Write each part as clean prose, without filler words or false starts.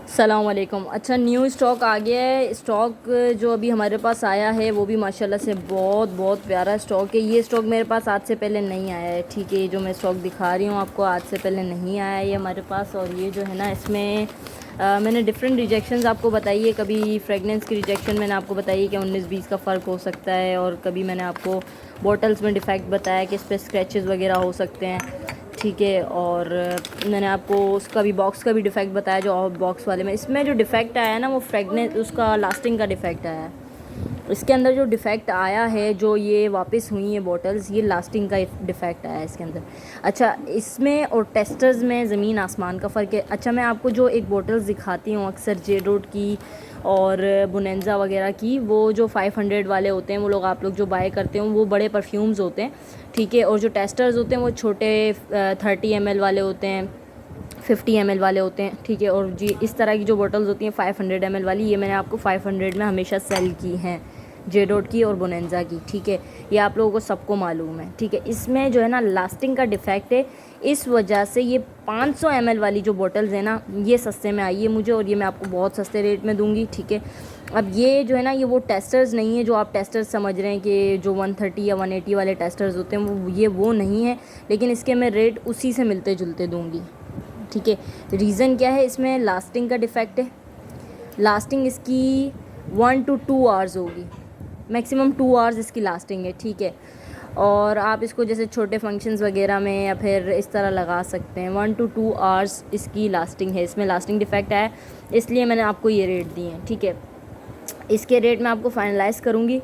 सलाम वालेकुम। अच्छा, न्यू स्टॉक आ गया है। स्टॉक जो अभी हमारे पास आया है वो भी माशाल्लाह से बहुत बहुत प्यारा स्टॉक है। ये स्टॉक मेरे पास आज से पहले नहीं आया है, ठीक है। ये जो मैं स्टॉक दिखा रही हूँ आपको आज से पहले नहीं आया है ये हमारे पास। और ये जो है ना इसमें मैंने डिफरेंट रिजेक्शंस आपको बताई है। कभी फ्रेगनेंस की रिजेक्शन मैंने आपको बताई है कि 19-20 का फ़र्क हो सकता है, और कभी मैंने आपको बॉटल्स में डिफेक्ट बताया कि इस पर स्क्रैचेस वगैरह हो सकते हैं, ठीक है। और मैंने आपको उसका भी बॉक्स का भी डिफ़ेक्ट बताया, जो बॉक्स वाले में इसमें जो डिफ़ेक्ट आया है ना वो फ्रेगनेंस उसका लास्टिंग का डिफ़ेक्ट आया है। इसके अंदर जो डिफ़ेक्ट आया है, जो ये वापस हुई हैं बॉटल्स, ये लास्टिंग का डिफ़ेक्ट आया है इसके अंदर। अच्छा, इसमें और टेस्टर्स में ज़मीन आसमान का फ़र्क है। अच्छा, मैं आपको जो एक बॉटल्स दिखाती हूँ अक्सर जेडोट की और बोनेंजा वगैरह की, वो जो 500 वाले होते हैं, वो लोग आप लोग जो बाय करते हो वो बड़े परफ्यूम्स होते हैं, ठीक है। और जो टेस्टर्स होते हैं वो छोटे 30 ml वाले होते हैं, 50 ml वाले होते हैं, ठीक है। और जी इस तरह की जो बॉटल्स होती हैं 500 ml वाली, ये मैंने आपको 500 में हमेशा सेल की हैं, जेडोट की और बोनेंजा की, ठीक है। ये आप लोगों को सबको मालूम है, ठीक है। इसमें जो है ना लास्टिंग का डिफ़ेक्ट है, इस वजह से ये 500 ml वाली जो बॉटल्स है ना ये सस्ते में आई है मुझे, और ये मैं आपको बहुत सस्ते रेट में दूंगी, ठीक है। अब ये जो है ना ये वो टेस्टर्स नहीं है जो आप टेस्टर्स समझ रहे हैं कि जो 130 या 180 वाले टेस्टर्स होते हैं, वो नहीं है, लेकिन इसके मैं रेट उसी से मिलते जुलते दूंगी, ठीक है। रीज़न क्या है, इसमें लास्टिंग का डिफ़ेक्ट है। लास्टिंग इसकी 1 to 2 आवर्स होगी, मैक्सिमम 2 आवर्स इसकी लास्टिंग है, ठीक है। और आप इसको जैसे छोटे फंक्शंस वगैरह में या फिर इस तरह लगा सकते हैं। 1 to 2 आवर्स इसकी लास्टिंग है। इसमें लास्टिंग डिफ़ेक्ट है, इसलिए मैंने आपको ये रेट दिए हैं, ठीक है। इसके रेट मैं आपको फाइनलाइज़ करूँगी,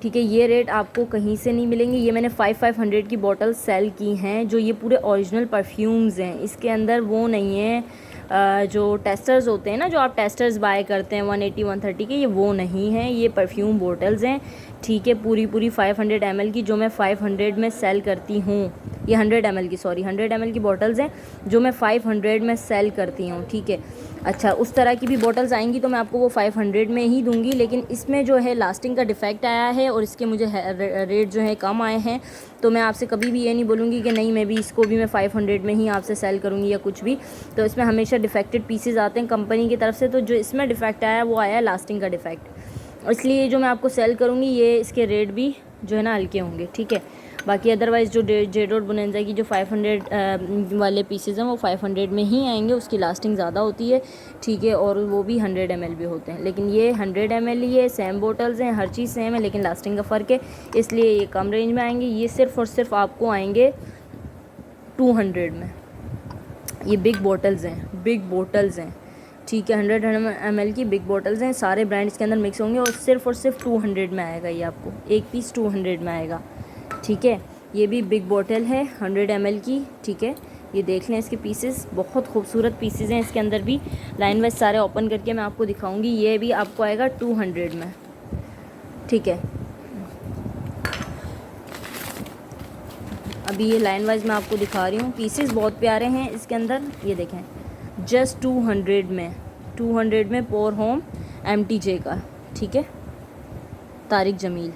ठीक है। ये रेट आपको कहीं से नहीं मिलेंगे। ये मैंने 500 की बॉटल सेल की हैं, जो ये पूरे ओरिजिनल परफ्यूम्स हैं। इसके अंदर वो नहीं है जो टेस्टर्स होते हैं ना, जो आप टेस्टर्स बाय करते हैं 180 130 के, ये वो नहीं है, ये परफ्यूम बॉटल्स हैं, ठीक है। पूरी 500 ml की जो मैं 500 में सेल करती हूँ, ये 100 ml की, सॉरी 100 ml की बॉटल्स हैं जो मैं 500 में सेल करती हूँ, ठीक है। अच्छा, उस तरह की भी बॉटल्स आएंगी तो मैं आपको वो 500 में ही दूंगी, लेकिन इसमें जो है लास्टिंग का डिफ़ेक्ट आया है और इसके मुझे रेट जो है कम आए हैं, तो मैं आपसे कभी भी ये नहीं बोलूँगी कि नहीं मैं भी इसको भी मैं 500 में ही आपसे सेल करूँगी या कुछ भी। तो इसमें हमेशा डिफेक्टेड पीसेस आते हैं कंपनी की तरफ से, तो जो इसमें डिफ़ेक्ट आया वो आया है लास्टिंग का डिफ़ेक्ट। इसलिए जो मैं आपको सेल करूँगी ये इसके रेट भी जो है ना हल्के होंगे, ठीक है। बाकी अदरवाइज़ जो जेडोट बोनेंजा की जो 500 वाले पीसेस हैं वो 500 में ही आएंगे, उसकी लास्टिंग ज़्यादा होती है, ठीक है। और वो भी 100 ml भी होते हैं, लेकिन ये 100 ml ही है, सेम बॉटल्स हैं, हर चीज़ सेम है, लेकिन लास्टिंग का फ़र्क है, इसलिए ये कम रेंज में आएंगे। ये सिर्फ़ और सिर्फ आपको आएंगे 200 में। ये बिग बॉटल्स हैं, बिग बॉटल्स हैं, ठीक है। 100 ml की बिग बॉटल्स हैं, सारे ब्रांड इसके अंदर मिक्स होंगे, और सिर्फ 200 में आएगा। ये आपको एक पीस 200 में आएगा, ठीक है। ये भी बिग बॉटल है 100 ml की, ठीक है। ये देख लें इसके पीसेस, बहुत खूबसूरत पीसेस हैं इसके अंदर भी। लाइन वाइज सारे ओपन करके मैं आपको दिखाऊंगी। ये भी आपको आएगा 200 में, ठीक है। अभी ये लाइन वाइज मैं आपको दिखा रही हूँ, पीसेस बहुत प्यारे हैं इसके अंदर। ये देखें, जस्ट 200 में पोर होम MTJ का, ठीक है, तारिक जमील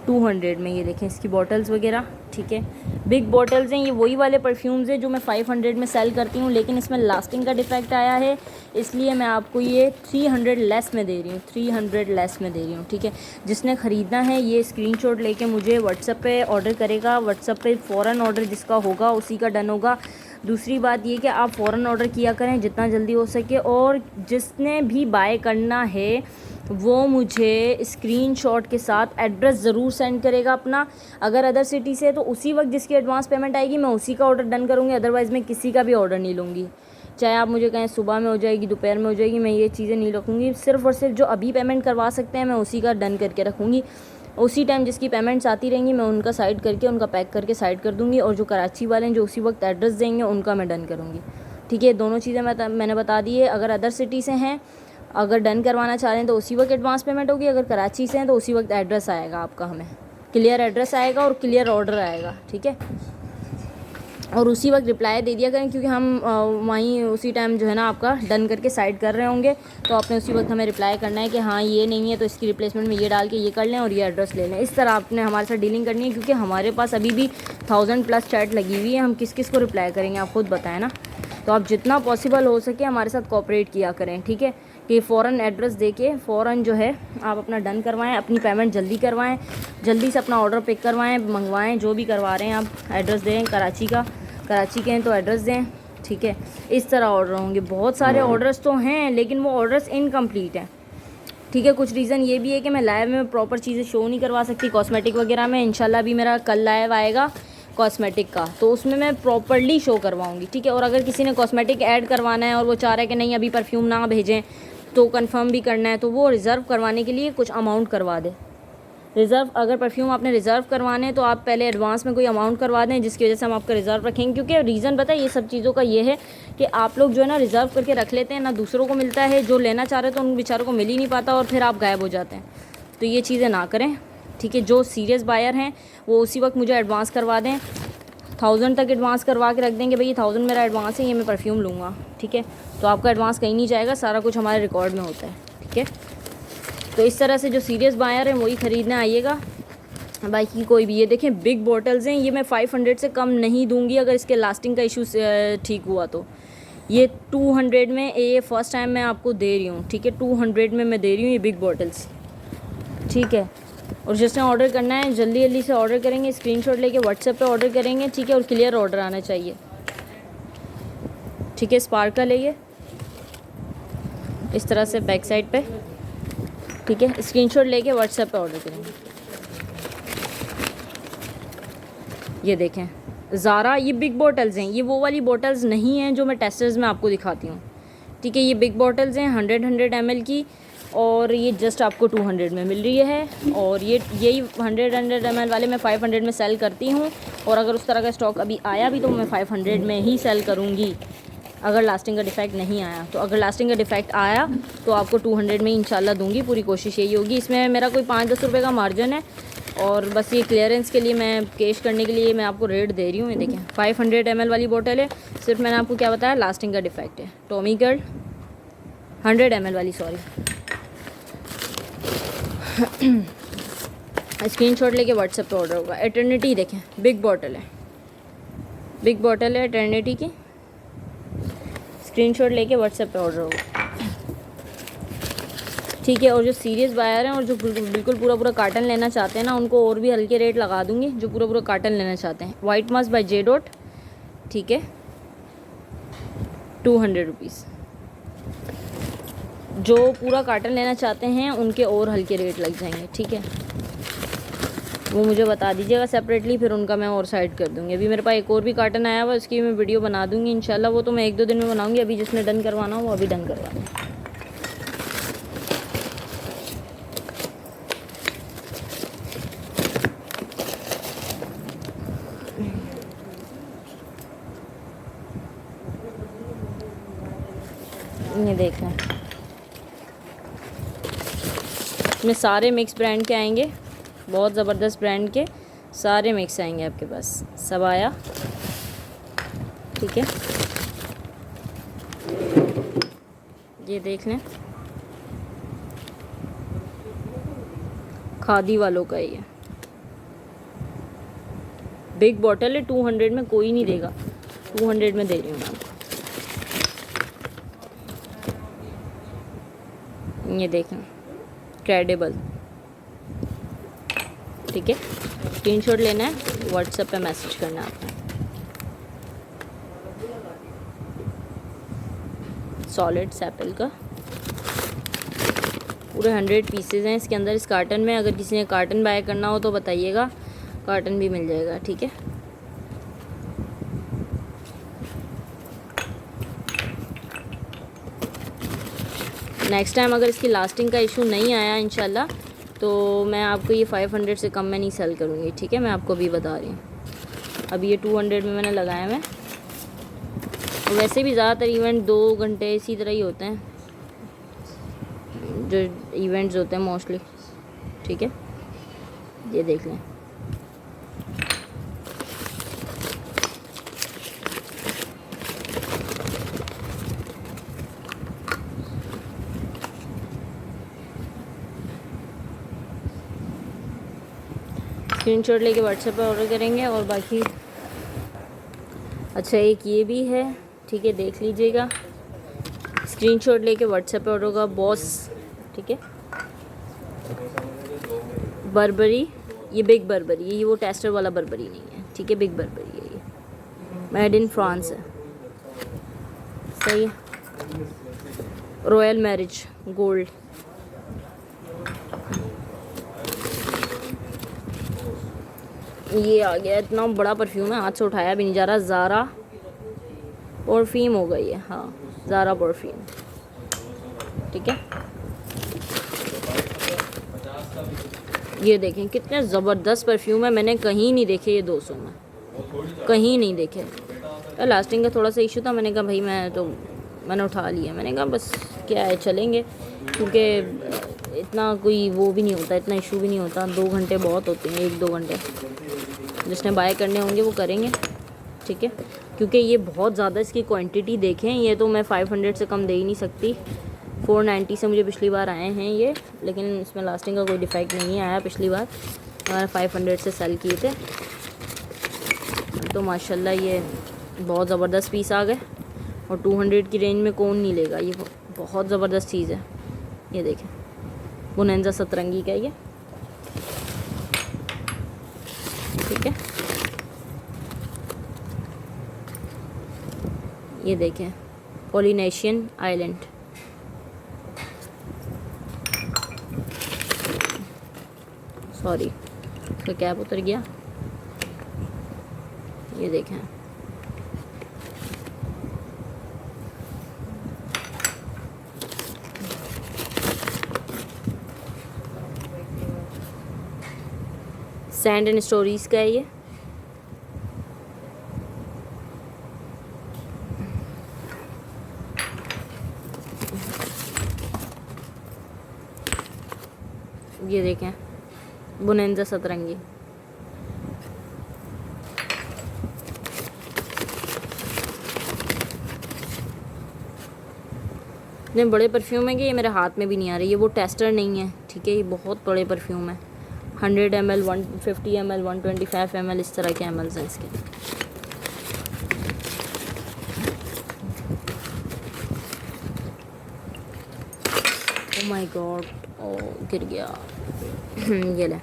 200 में। ये देखें इसकी बॉटल्स वगैरह, ठीक है, बिग बॉटल्स हैं। ये वही वाले परफ्यूम्स हैं जो मैं 500 में सेल करती हूँ, लेकिन इसमें लास्टिंग का डिफ़ेक्ट आया है, इसलिए मैं आपको ये 300 लेस में दे रही हूँ, 300 लेस में दे रही हूँ, ठीक है। जिसने ख़रीदना है ये स्क्रीनशॉट लेके मुझे व्हाट्सएप पे ऑर्डर करेगा। व्हाट्सएप पे फ़ौरन ऑर्डर जिसका होगा उसी का डन होगा। दूसरी बात ये कि आप फ़ौरन ऑर्डर किया करें जितना जल्दी हो सके, और जिसने भी बाय करना है वो मुझे स्क्रीनशॉट के साथ एड्रेस ज़रूर सेंड करेगा अपना। अगर अदर सिटी से तो उसी वक्त जिसकी एडवांस पेमेंट आएगी मैं उसी का ऑर्डर डन करूँगी, अदरवाइज़ मैं किसी का भी ऑर्डर नहीं लूँगी। चाहे आप मुझे कहें सुबह में हो जाएगी, दोपहर में हो जाएगी, मैं ये चीज़ें नहीं रखूँगी। सिर्फ़ और सिर्फ जो अभी पेमेंट करवा सकते हैं मैं उसी का डन करके रखूँगी। उसी टाइम जिसकी पेमेंट्स आती रहेंगी मैं उनका साइड करके, उनका पैक करके साइड कर दूँगी, और जो कराची वाले हैं जो उसी वक्त एड्रेस देंगे उनका मैं डन करूँगी, ठीक है। दोनों चीज़ें मैंने बता दी है। अगर अदर सिटी से हैं, अगर डन करवाना चाह रहे हैं तो उसी वक्त एडवांस पेमेंट होगी, अगर कराची से हैं तो उसी वक्त एड्रेस आएगा आपका, हमें क्लियर एड्रेस आएगा और क्लियर ऑर्डर आएगा, ठीक है। और उसी वक्त रिप्लाई दे दिया करें, क्योंकि हम वहीं उसी टाइम जो है ना आपका डन करके साइड कर रहे होंगे, तो आपने उसी वक्त हमें रिप्लाई करना है कि हाँ ये नहीं है तो इसकी रिप्लेसमेंट में ये डाल के ये कर लें और ये एड्रेस ले लें। इस तरह आपने हमारे साथ डीलिंग करनी है, क्योंकि हमारे पास अभी भी 1000+ चैट लगी हुई है, हम किस किस को रिप्लाई करेंगे आप खुद बताएं ना। तो आप जितना पॉसिबल हो सके हमारे साथ कोऑपरेट किया करें, ठीक है। कि फ़ौरन एड्रेस देके फ़ौरन जो है आप अपना डन करवाएं, अपनी पेमेंट जल्दी करवाएं, जल्दी से अपना ऑर्डर पिक करवाएं, मंगवाएं, जो भी करवा रहे हैं आप। एड्रेस दें कराची का, कराची के हैं तो एड्रेस दें, ठीक है। इस तरह ऑर्डर होंगे। बहुत सारे ऑर्डर्स तो हैं लेकिन वो ऑर्डर्स इनकम्प्लीट हैं, ठीक है। कुछ रीज़न ये भी है कि मैं लाइव में प्रॉपर चीज़ें शो नहीं करवा सकती। कॉस्मेटिक वगैरह में इंशाल्लाह भी मेरा कल लाइव आएगा कॉस्मेटिक का, तो उसमें मैं प्रॉपर्ली शो करवाऊंगी, ठीक है। और अगर किसी ने कॉस्मेटिक ऐड करवाना है और वो चाह रहा है कि नहीं अभी परफ्यूम ना भेजें तो कंफर्म भी करना है, तो वो रिज़र्व करवाने के लिए कुछ अमाउंट करवा दे। रिज़र्व, अगर परफ्यूम आपने रिज़र्व करवाने हैं तो आप पहले एडवांस में कोई अमाउंट करवा दें, जिसकी वजह से हम आपका रिज़र्व रखेंगे। क्योंकि रीज़न पता है ये सब चीज़ों का ये है कि आप लोग जो है ना रिज़र्व करके रख लेते हैं, ना दूसरों को मिलता है, जो लेना चाह रहे हैं तो उन बेचारों को मिल ही नहीं पाता और फिर आप गायब हो जाते हैं। तो ये चीज़ें ना करें, ठीक है। जो सीरियस बायर हैं वो उसी वक्त मुझे एडवांस करवा दें, 1000 तक एडवांस करवा के रख देंगे, भाई 1000 मेरा एडवांस है, ये मैं परफ्यूम लूँगा, ठीक है। तो आपका एडवांस कहीं नहीं जाएगा, सारा कुछ हमारे रिकॉर्ड में होता है, ठीक है। तो इस तरह से जो सीरियस बायर हैं वही ख़रीदने आइएगा। बाकी कोई भी, ये देखें बिग बॉटल्स हैं, ये मैं 500 से कम नहीं दूंगी अगर इसके लास्टिंग का इशू ठीक हुआ तो। ये 200 में, ये फ़र्स्ट टाइम मैं आपको दे रही हूँ, ठीक है। 200 में मैं दे रही हूँ ये बिग बॉटल्स, ठीक है। और जिसने ऑर्डर करना है जल्दी जल्दी से ऑर्डर करेंगे, स्क्रीनशॉट लेके व्हाट्सएप पे ऑर्डर करेंगे, ठीक है। और क्लियर ऑर्डर आना चाहिए, ठीक है। स्पार्कल है ये इस तरह से बैक साइड पे, ठीक है। स्क्रीनशॉट लेके व्हाट्सएप पे ऑर्डर करेंगे। ये देखें ज़ारा, ये बिग बॉटल्स हैं, ये वो वाली बॉटल्स नहीं हैं जो मैं टेस्टर्स में आपको दिखाती हूँ, ठीक है। ये बिग बॉटल्स हैं 100 ml की, और ये जस्ट आपको 200 में मिल रही है। और ये यही 100 ml वाले मैं 500 में सेल करती हूँ, और अगर उस तरह का स्टॉक अभी आया भी तो मैं 500 में ही सेल करूँगी, अगर लास्टिंग का डिफेक्ट नहीं आया तो। अगर लास्टिंग का डिफेक्ट आया तो आपको 200 में इंशाल्लाह दूंगी, पूरी कोशिश यही होगी। इसमें मेरा कोई 5-10 रुपये का मार्जिन है, और बस ये क्लियरेंस के लिए, मैं कैश करने के लिए मैं आपको रेट दे रही हूँ। ये देखें 500 ml वाली बोतल है, सिर्फ मैंने आपको क्या बताया, लास्टिंग का डिफेक्ट है। टॉमी गर्ल 100 ml वाली, सॉरी। स्क्रीनशॉट लेके व्हाट्सएप पे ऑर्डर होगा। एटर्निटी देखें बिग बॉटल है, बिग बॉटल है एटर्निटी की, स्क्रीनशॉट लेके व्हाट्सएप पे ऑर्डर होगा, ठीक है। और जो सीरियस बायर हैं और जो बिल्कुल पूरा पूरा कार्टन लेना चाहते हैं ना, उनको और भी हल्के रेट लगा दूंगी, जो पूरा पूरा कार्टन लेना चाहते हैं। White mask by J dot, ठीक है, 200 रुपीज़। जो पूरा कार्टन लेना चाहते हैं उनके और हल्के रेट लग जाएंगे, ठीक है। वो मुझे बता दीजिएगा सेपरेटली, फिर उनका मैं और साइड कर दूँगी। अभी मेरे पास एक और भी कार्टन आया हुआ, उसकी मैं वीडियो बना दूँगी इंशाल्लाह। वो तो मैं 1-2 दिन में बनाऊँगी, अभी जिसने डन करवाना हो वो अभी डन करवा दें। ये देख लें, इसमें सारे मिक्स ब्रांड के आएंगे, बहुत ज़बरदस्त ब्रांड के सारे मिक्स आएंगे आपके पास, सब आया, ठीक है। ये देख लें, खादी वालों का ये बिग बॉटल है, 200 में कोई नहीं देगा, 200 में दे रही हूँ मैं आपको। ये देखें क्रेडिबल, ठीक है। स्क्रीनशॉट लेना है, व्हाट्सएप पे मैसेज करना है आपको। सॉलिड सैपल का पूरे 100 पीसेज हैं इसके अंदर। इस कार्टन में अगर किसी ने कार्टन बाय करना हो तो बताइएगा, कार्टन भी मिल जाएगा, ठीक है। नेक्स्ट टाइम अगर इसकी लास्टिंग का इशू नहीं आया इंशाल्लाह, तो मैं आपको ये 500 से कम में नहीं सेल करूँगी, ठीक है। मैं आपको अभी बता रही हूँ, अभी ये 200 में मैंने लगाया है। वैसे भी ज़्यादातर इवेंट 2 घंटे इसी तरह ही होते हैं, जो इवेंट्स होते हैं मोस्टली, ठीक है। ये देख लें, स्क्रीनशॉट लेके व्हाट्सएप पर ऑर्डर करेंगे। और बाकी अच्छा एक ये भी है, ठीक है, देख लीजिएगा। स्क्रीनशॉट लेके व्हाट्सएप पे ऑर्डर होगा बॉस। ठीक है, बर्बरी, ये बिग बर्बरी है, ये वो टेस्टर वाला बर्बरी नहीं है। ठीक है, बिग बर्बरी है, ये मेड इन फ्रांस है। सही है। रॉयल मैरिज गोल्ड, ये आ गया। इतना बड़ा परफ्यूम है, हाथ से उठाया भी नहीं जा रहा। ज़ारा परफ्यूम हो गई है, हाँ ज़ारा परफ्यूम। ठीक है, ये देखें कितने ज़बरदस्त परफ्यूम है। मैंने कहीं नहीं देखे ये 200 में, कहीं नहीं देखे। लास्टिंग का थोड़ा सा इशू था, मैंने कहा भाई मैंने उठा लिया। मैंने कहा बस क्या है, चलेंगे, क्योंकि इतना कोई वो भी नहीं होता, इतना इशू भी नहीं होता। 2 घंटे बहुत होते हैं, 1-2 घंटे जिसने बाय करने होंगे वो करेंगे। ठीक है, क्योंकि ये बहुत ज़्यादा इसकी क्वांटिटी देखें, ये तो मैं 500 से कम दे ही नहीं सकती। 490 से मुझे पिछली बार आए हैं ये, लेकिन इसमें लास्टिंग का कोई डिफेक्ट नहीं आया। पिछली बार हमारा 500 से सेल किए थे, तो माशाल्लाह ये बहुत ज़बरदस्त पीस आ गए। और 200 की रेंज में कौन नहीं लेगा, ये बहुत ज़बरदस्त चीज़ है। ये देखें, बोनेंजा सतरंगी का ये। ठीक है, ये देखें, पॉलिनेशियन आइलैंड। सॉरी, तो कैप उतर गया। ये देखें, सैंड एंड स्टोरीज़ का है ये। ये देखें, बोनेंजा सतरंगी। इतने बड़े परफ्यूम है कि ये मेरे हाथ में भी नहीं आ रही है। वो टेस्टर नहीं है, ठीक है, ये बहुत बड़े परफ्यूम है। 100 ml, 150 ml, 125 ml, इस तरह के ml हैं इसके। ओह माय गॉड, ओ गिर गया। ये ले,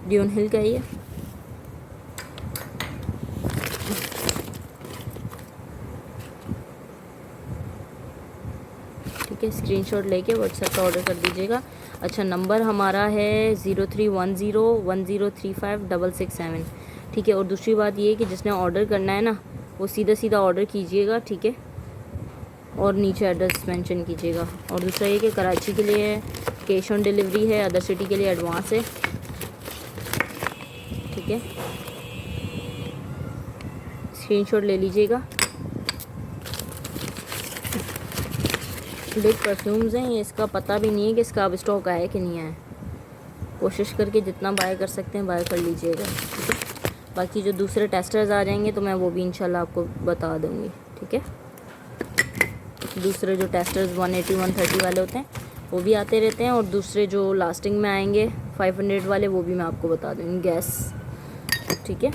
ड्यून हिल का ये। ठीक है, स्क्रीनशॉट लेके व्हाट्सएप पर ऑर्डर कर दीजिएगा। अच्छा, नंबर हमारा है 031010356667। ठीक है, और दूसरी बात ये है कि जिसने ऑर्डर करना है ना, वो सीधा सीधा ऑर्डर कीजिएगा। ठीक है, और नीचे एड्रेस मेंशन कीजिएगा। और दूसरा ये कि कराची के लिए कैश ऑन डिलीवरी है, अदर सिटी के लिए एडवांस है। ठीक है, स्क्रीनशॉट ले लीजिएगा। बिग परफ्यूम्स हैं ये, इसका पता भी नहीं है कि इसका अब स्टॉक आया कि नहीं आया। कोशिश करके जितना बाय कर सकते हैं बाय कर लीजिएगा। ठीक है, बाकी जो दूसरे टेस्टर्स आ जाएंगे तो मैं वो भी इंशाल्लाह आपको बता दूँगी। ठीक है, दूसरे जो टेस्टर्स 180 130 वाले होते हैं वो भी आते रहते हैं, और दूसरे जो लास्टिंग में आएंगे 500 वाले वो भी मैं आपको बता दूँगी। गैस, ठीक है,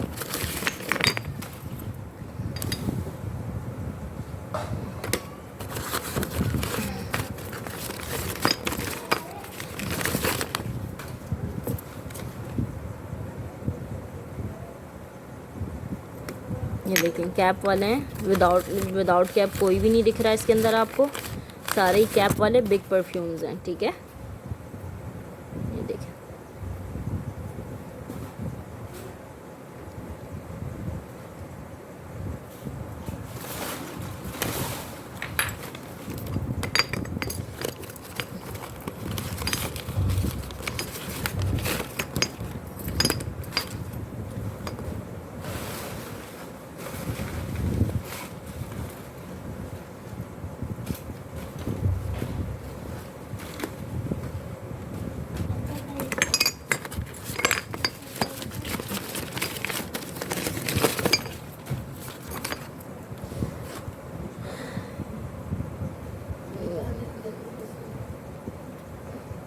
ये देखें कैप वाले हैं। विदाउट कैप कोई भी नहीं दिख रहा है इसके अंदर आपको, सारे ही कैप वाले बिग परफ्यूम्स हैं। ठीक है, ये देखें,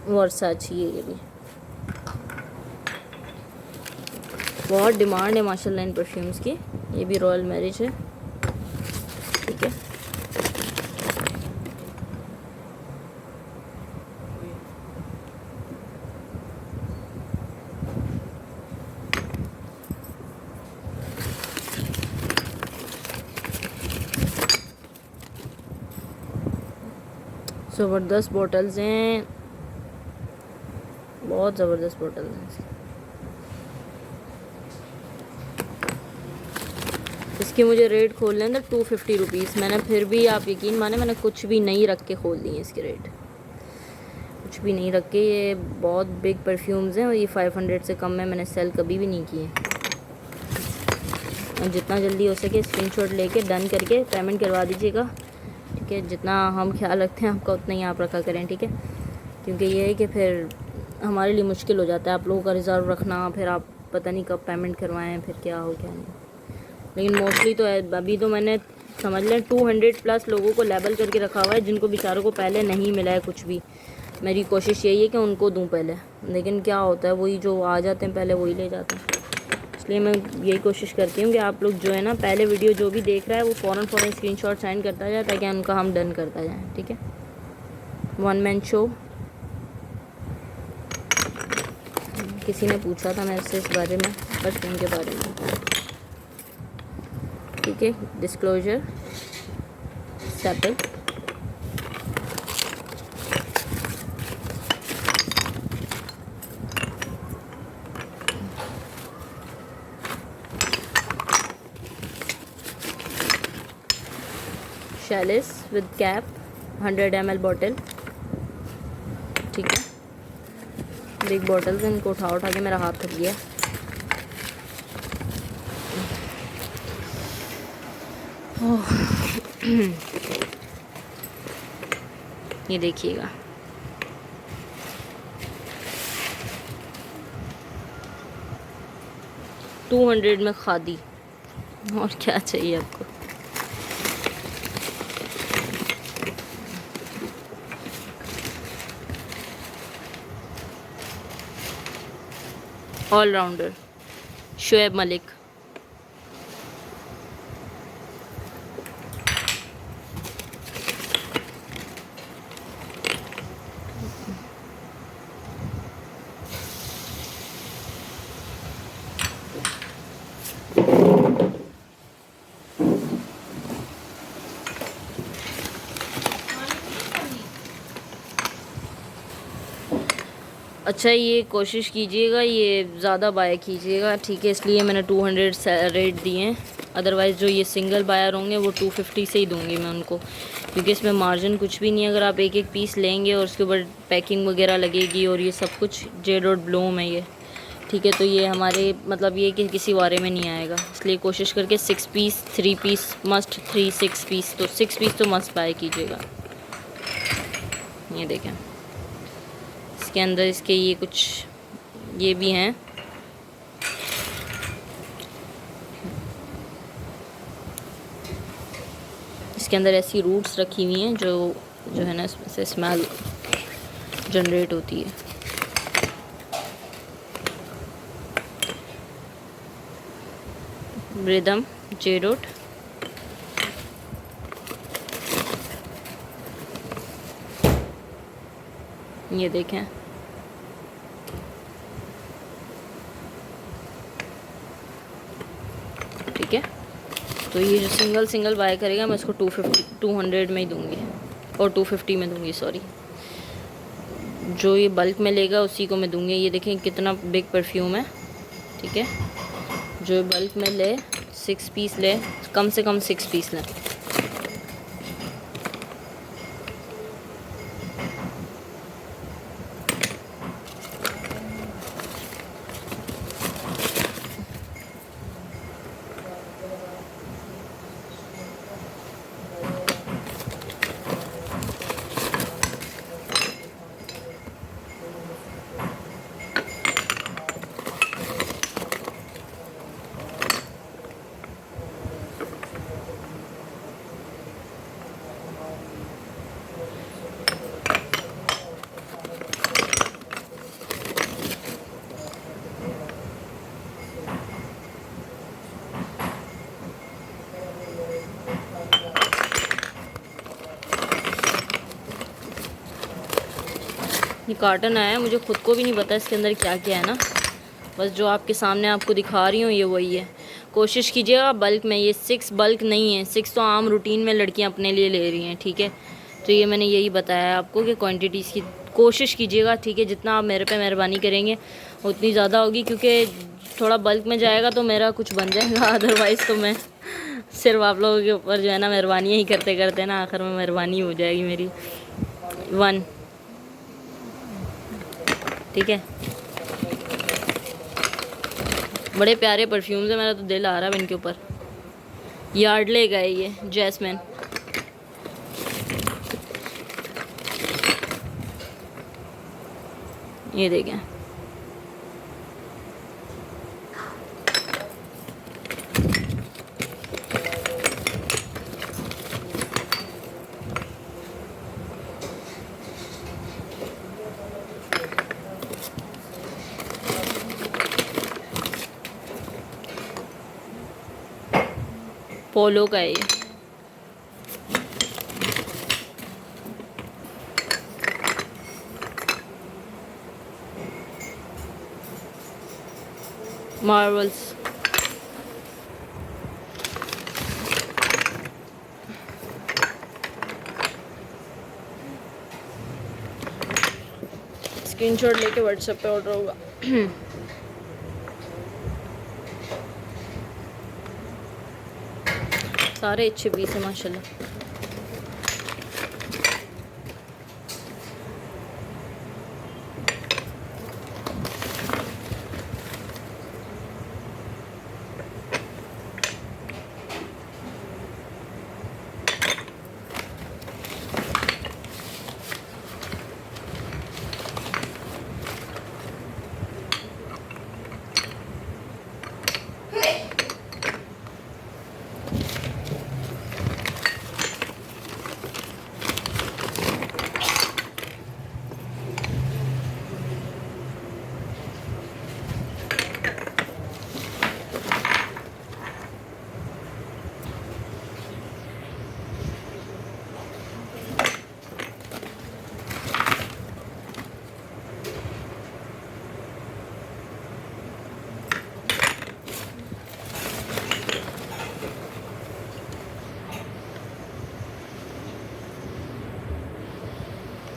वर्साची है, ये भी बहुत डिमांड है माशाल्लाह इन परफ्यूम्स की। ये भी रॉयल मैरिज है। ठीक है, ज़बरदस्त बॉटल्स हैं, बहुत ज़बरदस्त बॉटल्स हैं। इसके मुझे रेट खोलने हैं 250 रुपीज़। मैंने फिर भी, आप यकीन माने, मैंने कुछ भी नहीं रख के खोल दिए इसके रेट, कुछ भी नहीं रख के। ये बहुत बिग परफ्यूम्स हैं और ये 500 से कम में मैंने सेल कभी भी नहीं किए। और जितना जल्दी हो सके स्क्रीनशॉट लेके डन करके पेमेंट करवा दीजिएगा, ठीक है। जितना हम ख्याल रखते हैं आपका उतना ही आप रखा करें, ठीक है। क्योंकि ये है कि फिर हमारे लिए मुश्किल हो जाता है आप लोगों का रिज़र्व रखना, फिर आप पता नहीं कब पेमेंट करवाएं, फिर क्या हो क्या नहीं। लेकिन मोस्टली तो है, अभी तो मैंने समझ लें 200 प्लस लोगों को लेबल करके रखा हुआ है जिनको बेचारों को पहले नहीं मिला है कुछ भी। मेरी कोशिश यही है कि उनको दूं पहले, लेकिन क्या होता है वही जो आ जाते हैं पहले वही ले जाते हैं। इसलिए मैं यही कोशिश करती हूँ कि आप लोग जो है ना, पहले वीडियो जो भी देख रहा है वो फ़ौरन स्क्रीनशॉट सेंड करता जाए ताकि उनका हम डन करता जाए, ठीक है। One man show. किसी ने पूछा था मेरे से इस बारे में, परफ्यूम के बारे में, ठीक है। डिस्क्लोजर सेपल, शैलिस विद कैप 100 ml बॉटल, ठीक है। बिग बॉटल्स, इनको उठा के मेरा हाथ थक गया। ये देखिएगा, $200 में खादी, और क्या चाहिए आपको। ऑलराउंडर शोएब मलिक, अच्छा ये कोशिश कीजिएगा ये ज़्यादा बाय कीजिएगा, ठीक है। इसलिए मैंने 200 रेट दिए हैं, अदरवाइज़ जो ये सिंगल बायर होंगे वो 250 से ही दूंगी मैं उनको, क्योंकि इसमें मार्जिन कुछ भी नहीं है। अगर आप एक एक पीस लेंगे और उसके ऊपर पैकिंग वगैरह लगेगी और ये सब कुछ जेड और ब्लूम है ये, ठीक है। तो ये हमारे मतलब ये कि किसी वारे में नहीं आएगा, इसलिए कोशिश करके 6 पीस 3 पीस मस्ट, 3 6 पीस, तो 6 पीस तो मस्ट बाय कीजिएगा। ये देखें, इसके अंदर इसके ये कुछ ये भी हैं, इसके अंदर ऐसी रूट्स रखी हुई हैं जो है ना इसमें से स्मेल जनरेट होती है। रिदम जेडोट, ये देखें, ठीक है। तो ये जो सिंगल बाय करेगा मैं इसको 200 में ही दूंगी, और 250 में दूंगी, सॉरी। जो ये बल्क में लेगा उसी को मैं दूंगी। ये देखें कितना बिग परफ्यूम है, ठीक है। जो बल्क में ले 6 पीस ले, कम से कम 6 पीस लें। ये कार्टन आया है, मुझे ख़ुद को भी नहीं पता इसके अंदर क्या क्या है ना, बस जो आपके सामने आपको दिखा रही हूँ ये वही है। कोशिश कीजिएगा बल्क में, ये 6 बल्क नहीं है, 6 तो आम रूटीन में लड़कियाँ अपने लिए ले रही हैं, ठीक है। तो ये मैंने यही बताया आपको कि क्वांटिटीज़ की कोशिश कीजिएगा, ठीक है। जितना आप मेरे पे मेहरबानी करेंगे उतनी ज़्यादा होगी, क्योंकि थोड़ा बल्क में जाएगा तो मेरा कुछ बन जाएगा, अदरवाइज़ तो मैं सिर्फ आप लोगों के ऊपर जो है ना मेहरबानी ही करते करते ना आखिर में मेहरबानी हो जाएगी मेरी। 1, ठीक है। बड़े प्यारे परफ्यूम्स है, मेरा तो दिल आ रहा है इनके ऊपर। यार्डले का है ये, जैस्मिन। ये देखें, पोलो का है ये। मार्वल्स, स्क्रीनशॉट लेके व्हाट्सएप पे ऑर्डर होगा। सारे अच्छे पीस है माशाल्लाह।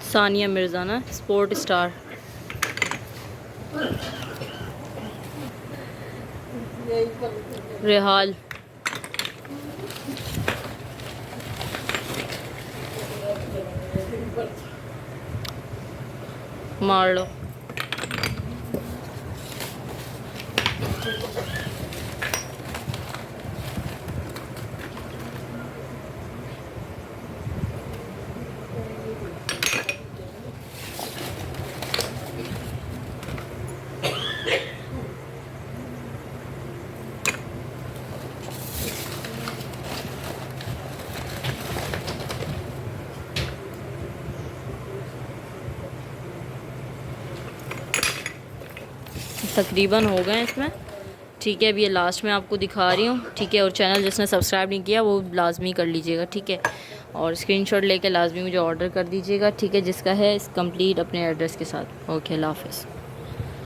सानिया मिर्ज़ा ना, स्पोर्ट स्टार। रेहाल, मार्लो, तकरीबन हो गए इसमें, ठीक है। अब ये लास्ट में आपको दिखा रही हूँ, ठीक है। और चैनल जिसने सब्सक्राइब नहीं किया वो लाजमी कर लीजिएगा, ठीक है। और स्क्रीनशॉट लेके लाजमी मुझे ऑर्डर कर दीजिएगा, ठीक है, जिसका है कंप्लीट अपने एड्रेस के साथ। ओके, अल्लाह हाफ़िज़।